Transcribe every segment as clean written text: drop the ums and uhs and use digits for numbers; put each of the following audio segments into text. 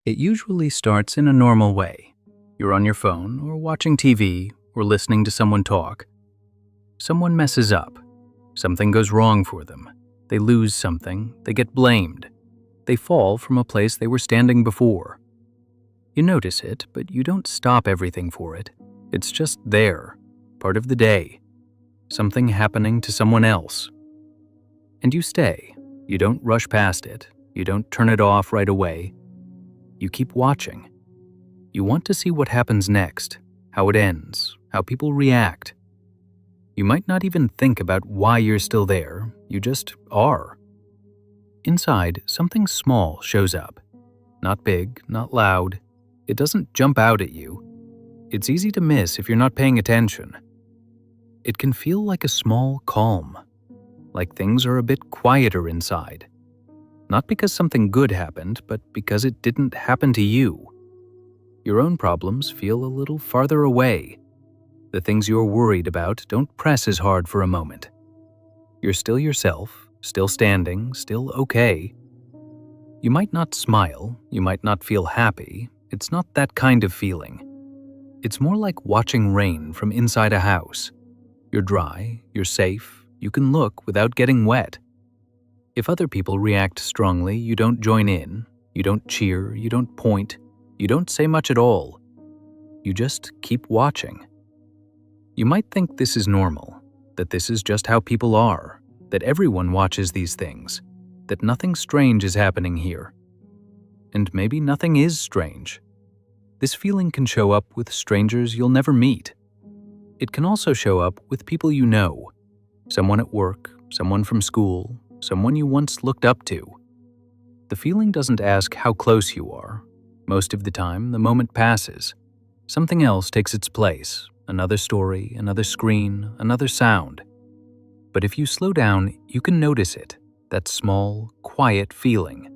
It usually starts in a normal way. You're on your phone, or watching TV, or listening to someone talk. Someone messes up. Something goes wrong for them. They lose something. They get blamed. They fall from a place they were standing before. You notice it, but you don't stop everything for it. It's just there, part of the day. Something happening to someone else. And you stay. You don't rush past it. You don't turn it off right away. You keep watching. You want to see what happens next, how it ends, how people react. You might not even think about why you're still there, you just are. Inside, something small shows up. Not big, not loud. It doesn't jump out at you. It's easy to miss if you're not paying attention. It can feel like a small calm, like things are a bit quieter inside. Not because something good happened, but because it didn't happen to you. Your own problems feel a little farther away. The things you're worried about don't press as hard for a moment. You're still yourself, still standing, still okay. You might not smile, you might not feel happy. It's not that kind of feeling. It's more like watching rain from inside a house. You're dry, you're safe, you can look without getting wet. If other people react strongly, you don't join in, you don't cheer, you don't point, you don't say much at all. You just keep watching. You might think this is normal, that this is just how people are, that everyone watches these things, that nothing strange is happening here. And maybe nothing is strange. This feeling can show up with strangers you'll never meet. It can also show up with people you know, someone at work, someone from school, someone you once looked up to. The feeling doesn't ask how close you are. Most of the time, the moment passes. Something else takes its place, another story, another screen, another sound. But if you slow down, you can notice it, that small, quiet feeling,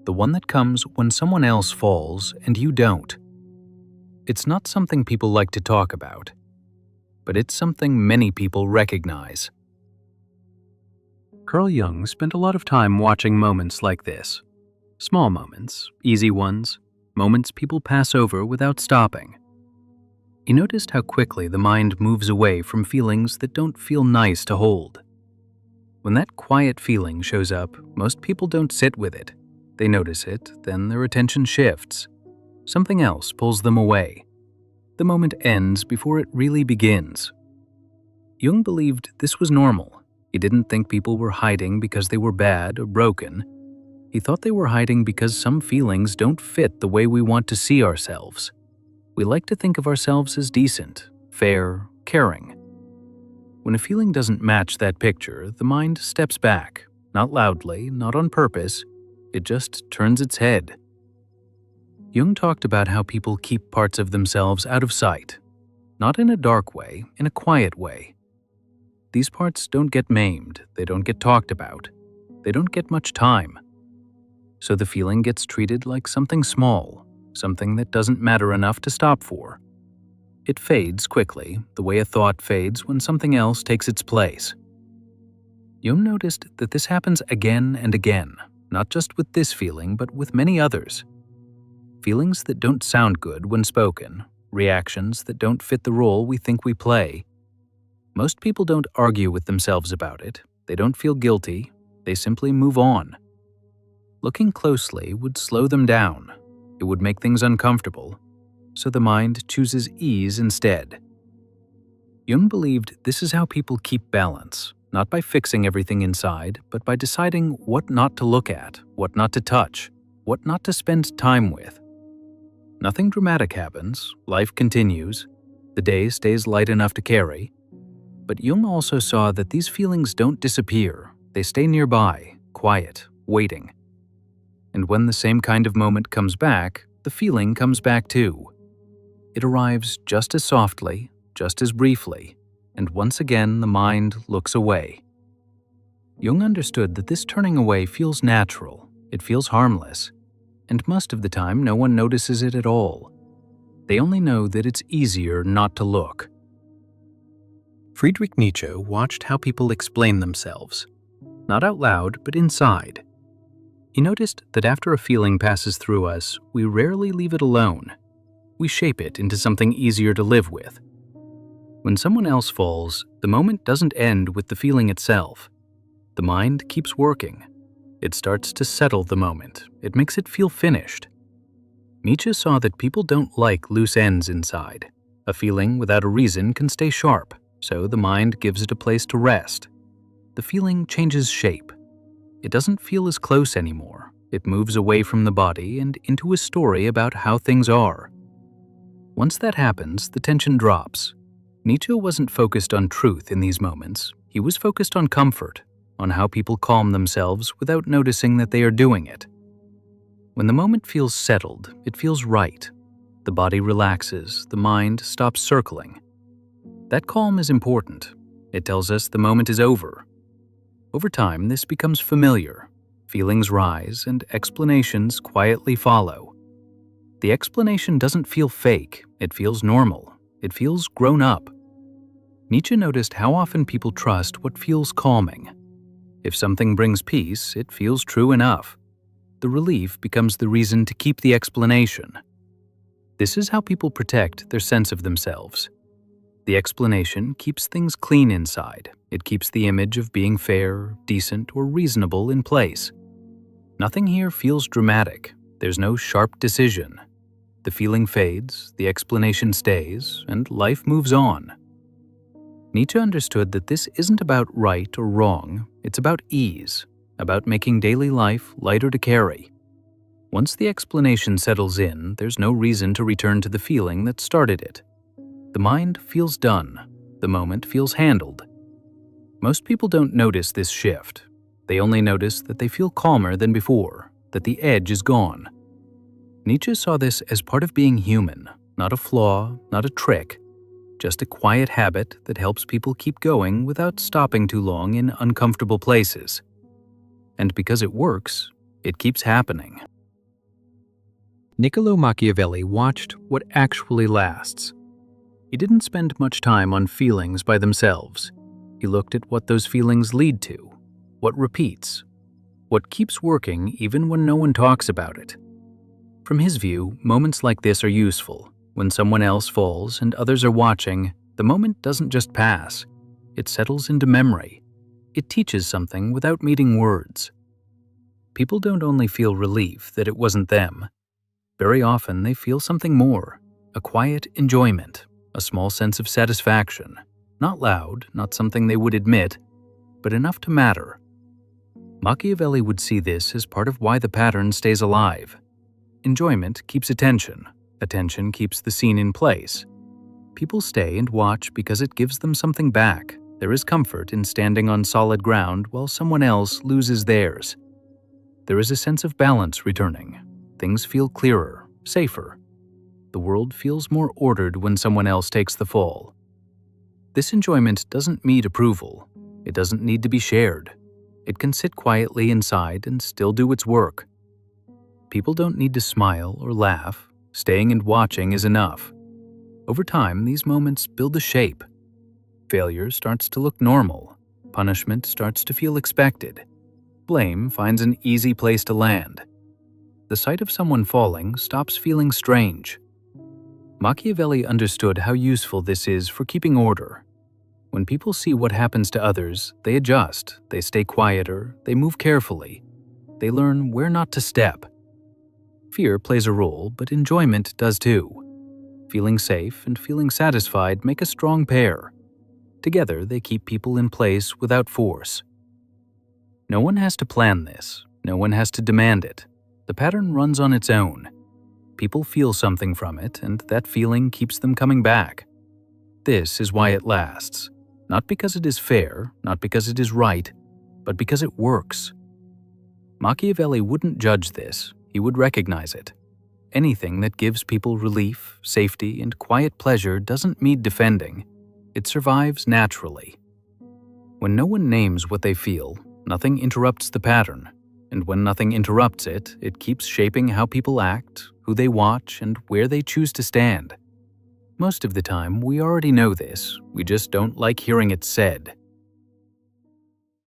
the one that comes when someone else falls and you don't. It's not something people like to talk about, but it's something many people recognize. Carl Jung spent a lot of time watching moments like this. Small moments, easy ones, moments people pass over without stopping. He noticed how quickly the mind moves away from feelings that don't feel nice to hold. When that quiet feeling shows up, most people don't sit with it. They notice it, then their attention shifts. Something else pulls them away. The moment ends before it really begins. Jung believed this was normal. He didn't think people were hiding because they were bad or broken. He thought they were hiding because some feelings don't fit the way we want to see ourselves. We like to think of ourselves as decent, fair, caring. When a feeling doesn't match that picture, the mind steps back, not loudly, not on purpose. It just turns its head. Jung talked about how people keep parts of themselves out of sight, not in a dark way, in a quiet way. These parts don't get maimed, they don't get talked about, they don't get much time. So the feeling gets treated like something small, something that doesn't matter enough to stop for. It fades quickly, the way a thought fades when something else takes its place. Jung noticed that this happens again and again, not just with this feeling, but with many others. Feelings that don't sound good when spoken, reactions that don't fit the role we think we play. Most people don't argue with themselves about it, they don't feel guilty, they simply move on. Looking closely would slow them down, it would make things uncomfortable, so the mind chooses ease instead. Jung believed this is how people keep balance, not by fixing everything inside, but by deciding what not to look at, what not to touch, what not to spend time with. Nothing dramatic happens, life continues, the day stays light enough to carry. But Jung also saw that these feelings don't disappear, they stay nearby, quiet, waiting. And when the same kind of moment comes back, the feeling comes back too. It arrives just as softly, just as briefly, and once again the mind looks away. Jung understood that this turning away feels natural, it feels harmless, and most of the time no one notices it at all. They only know that it's easier not to look. Friedrich Nietzsche watched how people explain themselves, not out loud, but inside. He noticed that after a feeling passes through us, we rarely leave it alone. We shape it into something easier to live with. When someone else falls, the moment doesn't end with the feeling itself. The mind keeps working. It starts to settle the moment. It makes it feel finished. Nietzsche saw that people don't like loose ends inside. A feeling without a reason can stay sharp, so the mind gives it a place to rest. The feeling changes shape. It doesn't feel as close anymore. It moves away from the body and into a story about how things are. Once that happens, the tension drops. Nietzsche wasn't focused on truth in these moments. He was focused on comfort, on how people calm themselves without noticing that they are doing it. When the moment feels settled, it feels right. The body relaxes, the mind stops circling. That calm is important. It tells us the moment is over. Over time, this becomes familiar. Feelings rise and explanations quietly follow. The explanation doesn't feel fake, it feels normal. It feels grown up. Nietzsche noticed how often people trust what feels calming. If something brings peace, it feels true enough. The relief becomes the reason to keep the explanation. This is how people protect their sense of themselves. The explanation keeps things clean inside. It keeps the image of being fair, decent, or reasonable in place. Nothing here feels dramatic. There's no sharp decision. The feeling fades, the explanation stays, and life moves on. Nietzsche understood that this isn't about right or wrong, it's about ease, about making daily life lighter to carry. Once the explanation settles in, there's no reason to return to the feeling that started it. The mind feels done. The moment feels handled. Most people don't notice this shift. They only notice that they feel calmer than before, that the edge is gone. Nietzsche saw this as part of being human, not a flaw, not a trick, just a quiet habit that helps people keep going without stopping too long in uncomfortable places. And because it works, it keeps happening. Niccolo Machiavelli watched what actually lasts. He didn't spend much time on feelings by themselves. He looked at what those feelings lead to, what repeats, what keeps working even when no one talks about it. From his view, moments like this are useful. When someone else falls and others are watching, the moment doesn't just pass. It settles into memory. It teaches something without needing words. People don't only feel relief that it wasn't them. Very often they feel something more, a quiet enjoyment, a small sense of satisfaction. Not loud, not something they would admit, but enough to matter. Machiavelli would see this as part of why the pattern stays alive. Enjoyment keeps attention. Attention keeps the scene in place. People stay and watch because it gives them something back. There is comfort in standing on solid ground while someone else loses theirs. There is a sense of balance returning. Things feel clearer, safer. The world feels more ordered when someone else takes the fall. This enjoyment doesn't need approval. It doesn't need to be shared. It can sit quietly inside and still do its work. People don't need to smile or laugh. Staying and watching is enough. Over time, these moments build a shape. Failure starts to look normal. Punishment starts to feel expected. Blame finds an easy place to land. The sight of someone falling stops feeling strange. Machiavelli understood how useful this is for keeping order. When people see what happens to others, they adjust, they stay quieter, they move carefully. They learn where not to step. Fear plays a role, but enjoyment does too. Feeling safe and feeling satisfied make a strong pair. Together, they keep people in place without force. No one has to plan this. No one has to demand it. The pattern runs on its own. People feel something from it, and that feeling keeps them coming back. This is why it lasts. Not because it is fair, not because it is right, but because it works. Machiavelli wouldn't judge this. He would recognize it. Anything that gives people relief, safety, and quiet pleasure doesn't need defending. It survives naturally. When no one names what they feel, nothing interrupts the pattern. And when nothing interrupts it, it keeps shaping how people act, who they watch, and where they choose to stand. Most of the time, we already know this. We just don't like hearing it said.